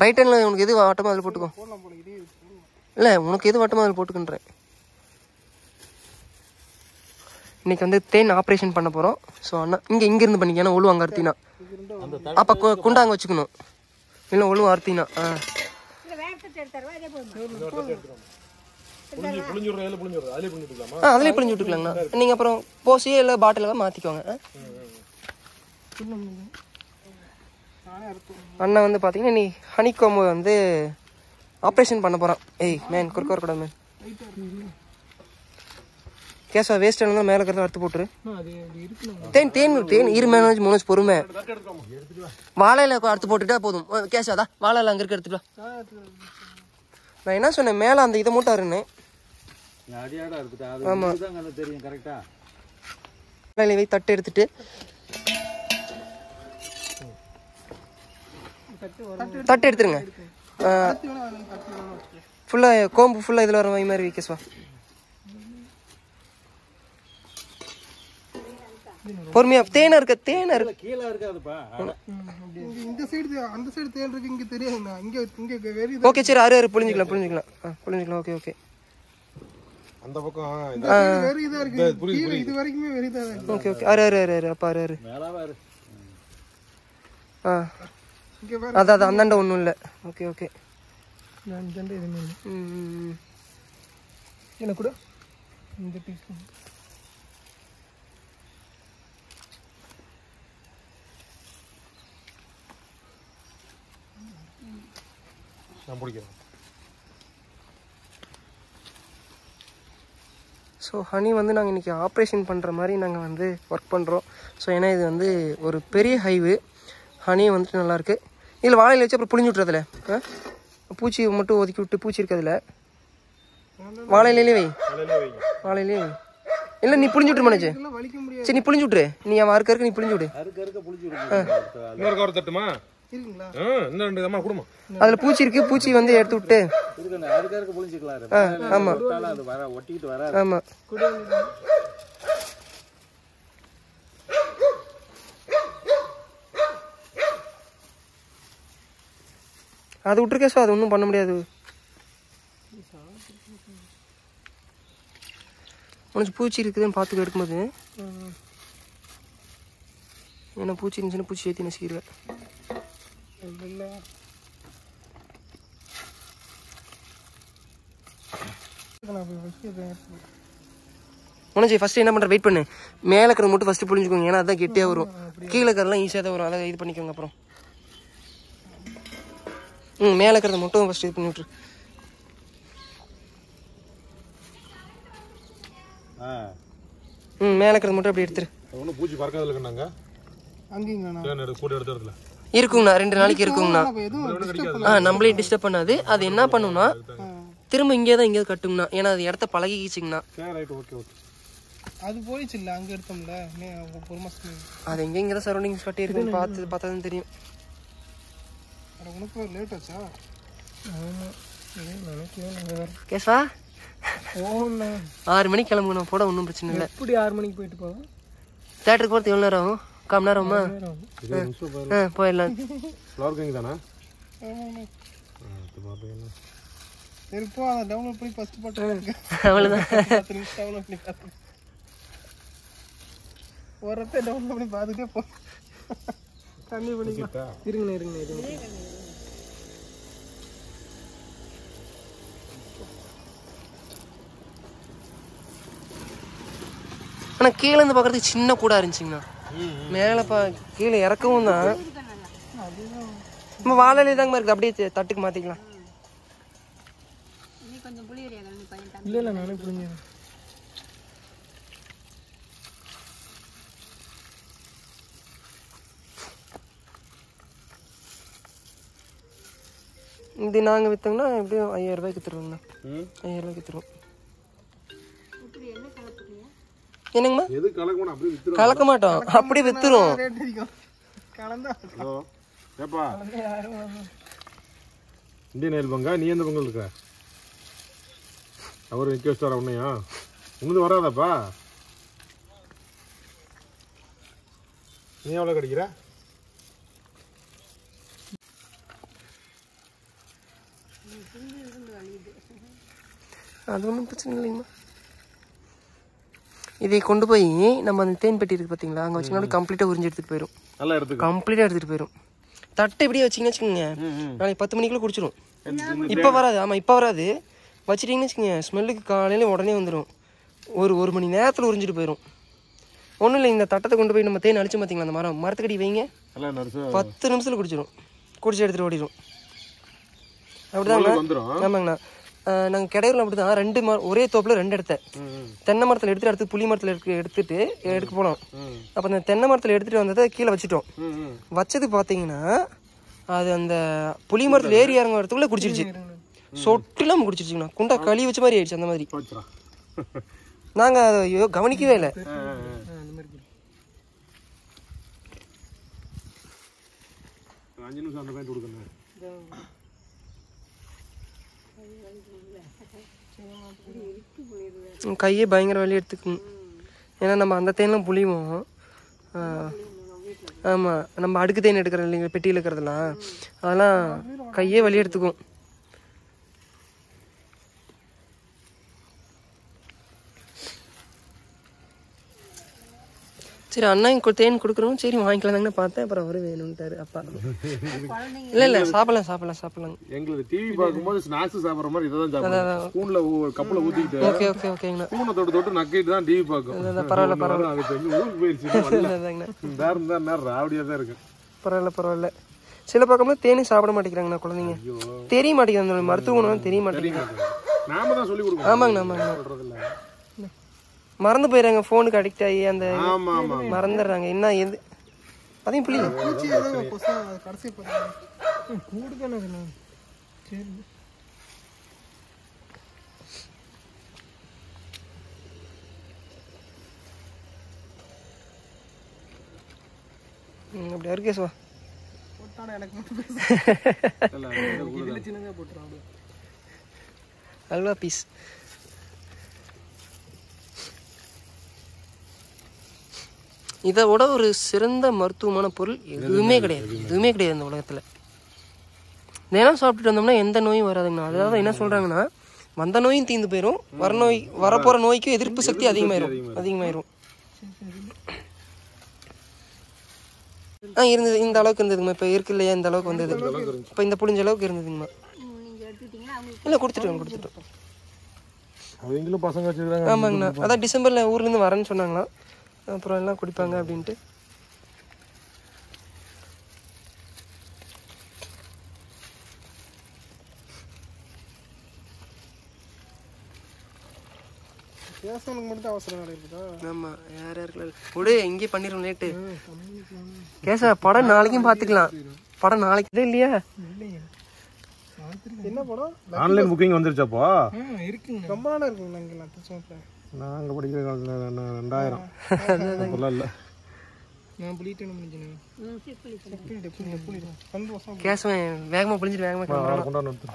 Right handle உனக்கு எது வட்டமாக அதில் போட்டுக்கோ. இல்லை உனக்கு எது வட்டமாக அதில் போட்டுக்கின்றேன். இன்னைக்கு வந்து தேன் ஆப்ரேஷன் பண்ண போகிறோம். ஸோ அண்ணா இங்கேருந்து பண்ணிக்க. ஏன்னா ஒழுவு அங்கே அறுத்தினா அப்போ குண்டா அங்கே வச்சுக்கணும். இல்லை ஒழுவு அறுத்தினா அதிலே புளிஞ்சு விட்டுக்கலாங்கண்ணா. நீங்கள் அப்புறம் போசியே இல்லை பாட்டிலாக மாற்றிக்கோங்க. அண்ணா வந்து பார்த்தீங்கன்னா நீ ஹனிகோம்பு வந்து ஆப்ரேஷன் பண்ண போகிறான். ஏய் மேன் குறுக்க வரக்கூடாது மேன். கேஸா வேஸ்ட் இருந்தால் மேலே இருக்கிறத அறுத்து போட்டுரு. தேன் இரு மேனேஜ் மூணு பொறுமை. வாழையில அறுத்து போட்டுட்டா போதும். கேஸாதா வாழையில அங்கே இருக்க எடுத்துக்கலாம். நான் என்ன சொன்னேன், மேலே அந்த இதை மூட்டை இருந்தேன். ஆமாம் வை தட்டு எடுத்துட்டு தட்டு எடுத்துருங்க. ஃபுல்லாக கோம்பு ஃபுல்லாக இதில் வர மாதிரி வைக்கஸ்வா. பொறுமையா தேனை இருக்க கீழே இருக்காதுப்பா. இந்த சைடு அந்த சைடு தேன் இருக்கு, இங்க தெரியாதுண்ணா. இங்க வெரி ஓகே சரி அரு புரிஞ்சுக்கலாம். ஓகே அந்த பக்கம் வெரி இதா இருக்கு. இது வரைக்குமே வெரி இதா இருக்கு. ஓகே அரு அப்பா அரு இங்க பாரு. அதான் அந்தாண்ட ஒண்ணும் இல்ல. ஓகே நான் ஜெண்டே இது என்ன கூட இந்த பீஸ் நான் பிடிக்கிறேன். ஸோ ஹனி வந்து நாங்கள் இன்றைக்கி ஆப்ரேஷன் பண்ணுற மாதிரி நாங்கள் வந்து ஒர்க் பண்ணுறோம். ஸோ ஏன்னா இது வந்து ஒரு பெரிய ஹைவு. ஹனி வந்துட்டு நல்லாயிருக்கு. இதில் வாழையில் வச்சு அப்புறம் புளிஞ்சு விட்றதுல பூச்சி மட்டும் ஒதுக்கி விட்டு பூச்சி இருக்கிறதுல வாழையிலே வை. இல்லை நீ புளிஞ்சு விட்டுரு மனோஜ். சரி நீ புளிஞ்சு விட்ரு. நீ அவன் அறுக்க நீ புளிஞ்சு விடு. அதுல பூச்சி இருக்கு. பூச்சி வந்து எடுத்து விட்டு ஆமா ஆமா அது விட்டுருக்கே. அது ஒன்றும் பண்ண முடியாது. உனக்கு பூச்சி இருக்குதுன்னு பார்த்துக்க எடுக்கும்போது. ஏன்னா பூச்சி இருந்துச்சுன்னா பூச்சி ஏற்றி நசிக்கிறேன். உனச்சி ஃபர்ஸ்ட் என்ன பண்ற வெயிட் பண்ணு. மேலே இருக்கிறது மட்டும் ஃபர்ஸ்ட் புரிஞ்சுக்கோங்க. ஏன்னா அதான் கெட்டியாக வரும். கீழே இருக்கிறதெல்லாம் ஈஸியாக தான் வரும். அதை இது பண்ணிக்கோங்க. அப்புறம் மேலே இருக்கிறத மட்டும் ஃபர்ஸ்ட் இது பண்ணி விட்டுரு. மேலே இருக்கிறது மட்டும் அப்படி எடுத்துரு. பூச்சி பறக்காத இருக்குங்கண்ணா. 2 நாளைக்கு இருக்குங்கண்ணா. நம்மளையும் டிஸ்டர்ப் பண்ணாது. அது என்ன பண்ணுன்னா திரும்ப இங்கே தான் எங்கேயாவது கட்டுங்கண்ணா. ஏன்னா அது இடத்த பழகிக்கிச்சிங்கண்ணா. அது போயிடுச்சு இல்லை அங்கே எடுத்தோம்ல. அது எங்கே தான் சரௌண்டிங்ஸ் கட்டி இருக்குன்னு பார்த்தா தான் தெரியும். உனக்கு லேட் ஆச்சா? கேஷா 6 மணிக்கு கிளம்புங்க. போட ஒன்றும் பிரச்சனை இல்லை. எப்படி 6 மணிக்கு போயிட்டு போவோம்? தேட்டருக்கு போகிறது எவ்வளோ நேரம் ஆகும்? கம்மி நேரமா? போயிடலாம். அவ்வளோதான். ஒருத்த டவுன்லோட் பண்ணி பார்த்துட்டே போ. தண்ணி பண்ணிக்கலாம். இருங்க. ஆனால் கீழே இருந்து பார்க்கறதுக்கு சின்ன கூடா இருந்துச்சுங்கண்ணா. மேலே கீழே இறக்கவும் தான் நம்ம வாழையிலே தாங்க இருக்குது. அப்படியே தட்டுக்கு மாற்றிக்கலாம். இல்லை நானே புரிஞ்சேன். இது நாங்கள் விற்றோம்னா எப்படியும் 5000 ரூபாய்க்கு விற்றுருவோங்கண்ணா. 5000 ரூபாய்க்கு விற்றுருவோம். என்னங்கம்மா? கலக்க மாட்டோம், அப்படியே வித்துரும். இந்தியன் பங்கா நீ எந்த பொங்கல் இருக்க? அவரு நிக்க வச்சு வர உன்னையா? உங்களுக்கு வராதாப்பா? நீ எவ்வளோ கிடைக்கிற? அது ஒன்றும் பிரச்சனை இல்லைங்கம்மா. இதை கொண்டு போய் நம்ம அந்த தேன் பெட்டி இருக்குது பார்த்தீங்களா, அங்கே வச்சுக்கோங்க கம்ப்ளீட்டாக உறிஞ்சி எடுத்துகிட்டு போயிடும். நல்லா எடுத்துக்க கம்ப்ளீட்டாக எடுத்துகிட்டு போயிடும். தட்டை இப்படியே வச்சிங்கன்னு வச்சுக்கோங்க, நாளைக்கு 10 மணிக்குள்ளே குடிச்சிடும். இப்போ வராது. ஆமாம், இப்போ வராது. வச்சிட்டிங்கன்னு வச்சுக்கோங்க, ஸ்மெல்லுக்கு காலையில் உடனே வந்துடும். ஒரு மணி நேரத்தில் உறிஞ்சிட்டு போயிடும். ஒன்றும் இல்லை, இந்த தட்டத்தை கொண்டு போய் நம்ம தேன் அழிச்சு பார்த்தீங்களா, அந்த மரத்துக்கடி வைங்க, 10 நிமிஷத்தில் குடிச்சிடும். குடிச்சு எடுத்துகிட்டு ஓடிடும். அப்படிதாங்கண்ணா. ஆமாங்கண்ணா, நாங்கள் கிடையில அப்படி தான் 2 ஒரே தோப்பில் 2 எடுத்தேன். தென்னை மரத்தில் எடுத்துட்டு அடுத்து புளி மரத்தில் எடுத்துட்டு எடுக்க போனோம். அப்போ அந்த தென்னை மரத்தில் எடுத்துகிட்டு வந்ததை கீழே வச்சுட்டோம். வச்சது பார்த்தீங்கன்னா அது அந்த புளி மரத்தில் ஏறி இறங்க வரத்துக்குள்ளே குடிச்சிருச்சு. சொட்டுலாம் குடிச்சிருச்சுங்கண்ணா. குண்டா களி வச்ச மாதிரி ஆயிடுச்சு. அந்த மாதிரி நாங்கள் அதை கவனிக்கவே இல்லை. கையே பயங்கர வலி எடுத்துக்கணும். ஏன்னா நம்ம அந்த தேன்லாம் புளிவோம். ஆமாம், நம்ம அடுக்கு தேன் எடுக்கிறோம் இல்லைங்களா, பெட்டியில் இருக்கிறதெல்லாம், அதெல்லாம் கையே வலி எடுத்துக்கும். சரி அண்ணா இங்கே தேன் கொடுக்குறோம், சரி வாங்கிக்கலாம் தாங்கன்னு பார்த்தேன். அப்புறம் அவரு வேணும்ட்டாரு அப்பா. இல்லை சாப்பிடலாம். எங்களுக்கு டிவி பார்க்கும்போது ஸ்நாக்ஸ் சாப்பிட்ற மாதிரி இதை தான் சாப்பிடுவோம். ஸ்பூன்ல கப்பில் ஊற்றிக்கிட்டு ஓகேங்கண்ணா, ஸ்பூனை தொட்டு நக்கிட்டு தான் டிவி பார்க்கும். பரவாயில்ல. அது தெரிஞ்சு ஊருக்கு போயிடுச்சு. நேரம் ராவடியாக தான் இருக்கு. பரவாயில்ல. சில பக்கம்லாம் தேனி சாப்பிட மாட்டேங்கிறாங்கண்ணா குழந்தைங்க. தெரிய மாட்டேங்குது, அந்த மருத்துவ குணம் தெரிய மாட்டேங்குது. நாம தான் சொல்லி கொடுக்கணும். ஆமாங்கண்ணா. மறந்து போயிடுறாங்க, ஃபோனுக்கு அடிக்ட் ஆகி அந்த மறந்துடுறாங்க. என்ன எது அதையும் புளி அப்படி அருகேஸ்வா அல்வா பீஸ். இதை விட ஒரு சிறந்த மருத்துவமான பொருள் எதுவுமே கிடையாது இந்த உலகத்தில். தினம் சாப்பிட்டுட்டு வந்தோம்னா எந்த நோயும் வராதுங்கண்ணா. அதாவது என்ன சொல்கிறாங்கன்னா, வந்த நோயும் தீர்ந்து போயிடும், வரப்போகிற நோய்க்கும் எதிர்ப்பு சக்தி அதிகமாயிரும். இருந்தது, இந்த அளவுக்கு இருந்ததுங்கம்மா. இப்போ இருக்கு இல்லையா, இந்த அளவுக்கு வந்தது. இப்போ இந்த புளிஞ்ச அளவுக்கு இருந்ததுங்கம்மா. இல்லை கொடுத்துட்டோம். ஆமாங்கண்ணா, அதான் டிசம்பரில் ஊர்லேருந்து வரேன்னு சொன்னாங்களாம். அப்புறம் எல்லாம் குடிப்பாங்க அப்படின்ட்டு. ஆமாம், யார் எங்கேயே பண்ணிடுவோம் லேட்டு. கேசா படம் நாளைக்கும் பார்த்துக்கலாம். படம் நாளைக்கு இல்லையா? என்ன படம்? ஆன்லைன் புக்கிங் வந்துருச்சாப்பா? இருக்குங்க, ரொம்ப நாளாக இருக்குங்க. நாங்கள் படிக்கிற காலத்தில் 2000 இல்லை. கேசவன் வேகமாக புளிஞ்சிட்டு வேகமாக கொண்டாந்து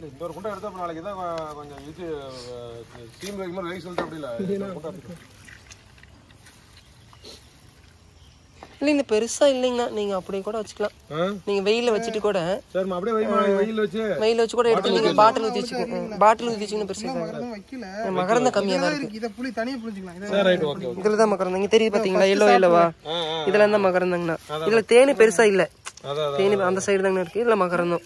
இந்த ஒரு குண்டை எடுத்தா நாளைக்கு தான் கொஞ்சம் இது ஸ்டீம் வைக்கும் போது ரைஸ் சொல்லிட்டு அப்படி இல்லை. இல்லை இந்த பெருசா இல்லைங்கண்ணா, நீங்க அப்படியே கூட வச்சுக்கலாம். நீங்க வெயில வச்சுட்டு கூட வெயில வச்சு கூட எடுத்து நீங்க பாட்டில் ஊற்றி வச்சுக்கணும். பெருசா மகரந்தம் கம்மியாக தான் இருக்கு. இதுல தான் மகரந்தம் இங்க தெரியுது பாத்தீங்களா, எல்லோவா இதுல தான் மகரந்தங்கண்ணா. இதுல தேனி பெருசா இல்ல, தேனி அந்த சைடு தாங்கண்ணா இருக்கு. இதுல மகரந்தம்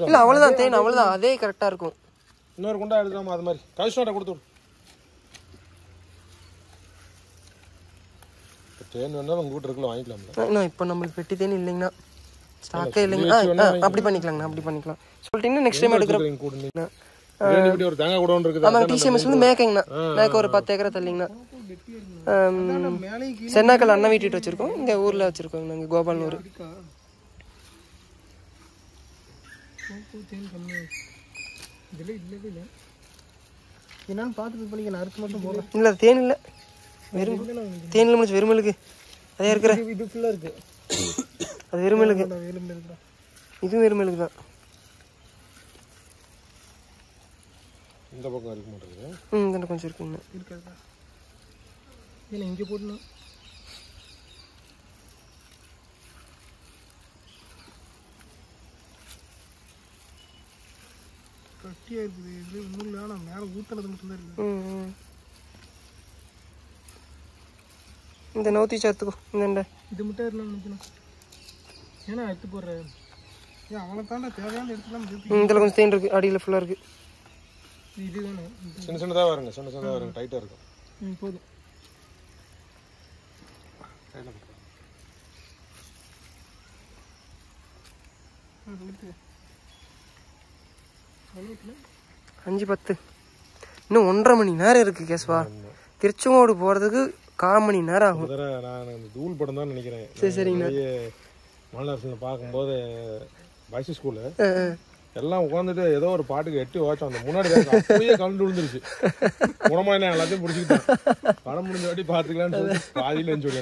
இல்ல. அவ்வளவுதான் தேன், அவ்வளவுதான், அதே கரெக்டா இருக்கும். இன்னொரு குண்டா எடுக்கலாமா? அது மாதிரி கழிச்சு கொடுத்து இப்போ நம்மளுக்கு பெட்டி தேன் இல்லைங்கண்ணா, ஸ்டாக்கே இல்லைங்கண்ணா. அப்படி பண்ணிக்கலாம். சொல்லிட்டீங்கன்னா நெக்ஸ்ட் டைம் எடுக்கிறோம். ஆமாங்க, டிசிஎம்எஸ்லேருந்து மேக்கங்கண்ணா. மேக்க ஒரு 10 ஏக்கரை தள்ளிங்கண்ணா. சென்னாக்கல் அண்ணன் வீட்டு வச்சிருக்கோம், இங்கே ஊரில் வச்சிருக்கோங்க நாங்கள், கோபால்னூர். என்னன்னு பார்த்து பண்ணிக்கலாம். அறுத்து மட்டும் போடுறோம். இல்லை தேன் இல்லை, வெறும் தேனில் முடிச்சு வெறுமலுக்கு அதே இருக்கிற இது ஃபுல்லாக இருக்கு. அது வெறுமலுக்கு, இதுவும் வெறுமலுக்கு தான். இந்த பக்கம் இருக்க மாட்டேங்குது. இந்த கொஞ்சம் இருக்குங்க. இருக்காதா? இல்லை இங்கே போடணும். கட்டியாக இருக்குது. இது ஒன்றும் இல்லை. ஆனால் மேலே ஊற்றுனது மட்டும்தான் இருக்குது. இந்த நோத்தி சேர்த்துக்கோ. இந்த இது மட்டும் இருந்தால் நினைக்கணும். ஏன்னா எடுத்து போடுறேன். ஏன் அவனை தாண்டா தேவையான எடுத்துலாம். இதில் கொஞ்சம் தேன் இருக்குது. அடியில் ஃபுல்லாக இருக்குது. இது வேணும். சின்ன சின்னதாக வருங்க. சின்ன சின்னதாக வருங்க. டைட்டாக இருக்கும். போதும். டைட்டில் 5:10. இன்னும் 1.5 மணி நேரம் இருக்குது கேஸ்வா. திருச்செங்கோடு போகிறதுக்கு 1/4 மணி நேரம் ஆகும். நான் அந்த தூள் படம் தான் நினைக்கிறேன். சரிங்கண்ணா. மாநகரத்தில் பார்க்கும்போது பாய்ஸ் ஸ்கூலு எல்லாம் உட்காந்துட்டு ஏதோ ஒரு பாட்டுக்கு 8 வாட்சம் அந்த முன்னாடி அப்படியே கலந்து விழுந்துருச்சு. குணமா என்ன எல்லாத்தையும் பிடிச்சிக்கிட்டேன். படம் முடிஞ்ச வாட்டி பார்த்துக்கலான்னு சொல்லி பாதியில் இருந்துச்சு.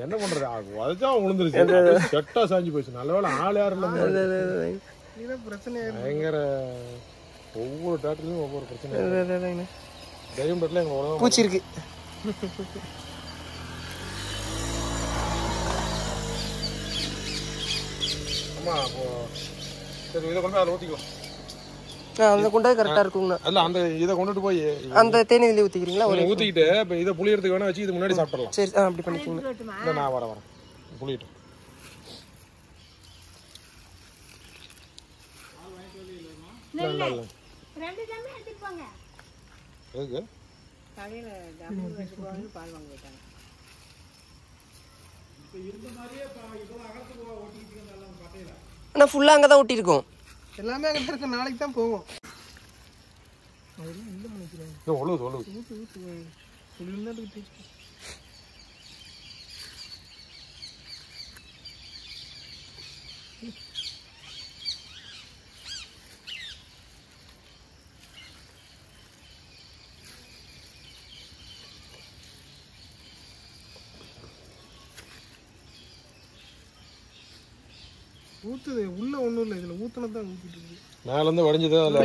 என்ன பண்றது, வதச்சா விழுந்துருச்சு. செட்டா சாஞ்சு போயிடுச்சு. நல்ல வேலை ஆள் யாரும் இல்லை. பிரச்சனை பயங்கர ஒவ்வொரு தேட்டர்லயும் ஒவ்வொரு பிரச்சனை. தைரியம் தேட்டர்ல எங்க உலகம் பூச்சி இருக்கு. ஆமா. அப்போ சரி இதை கொண்டு அதை ஊற்றிக்கலாம். அந்த குண்டாய் கரெக்டாக இருக்குங்கண்ணா. அல்ல அந்த இதை கொண்டுட்டு போய் அந்த தேனி இதில் ஊற்றிக்கிறீங்களா? ஒரு ஊற்றிக்கிட்டு இப்போ இதை புளியறதுக்கு வேணா வச்சு இது முன்னாடி சாப்பிடலாம். சரி அப்படி பண்ணிக்கோங்க. இல்லை நான் வரேன் புளியிட்டு. எதுக்கு ஆனால் ஃபுல்லாக அங்கே தான் ஒட்டியிருக்கோம். எல்லாமே அங்கே இருக்க. நாளைக்கு தான் போவோம். ஊத்துது உள்ள ஒன்றும் இல்லை. இதில் ஊத்துனதான் ஊத்திட்டு இருக்கு. மேலேருந்து வடிஞ்சது அதில்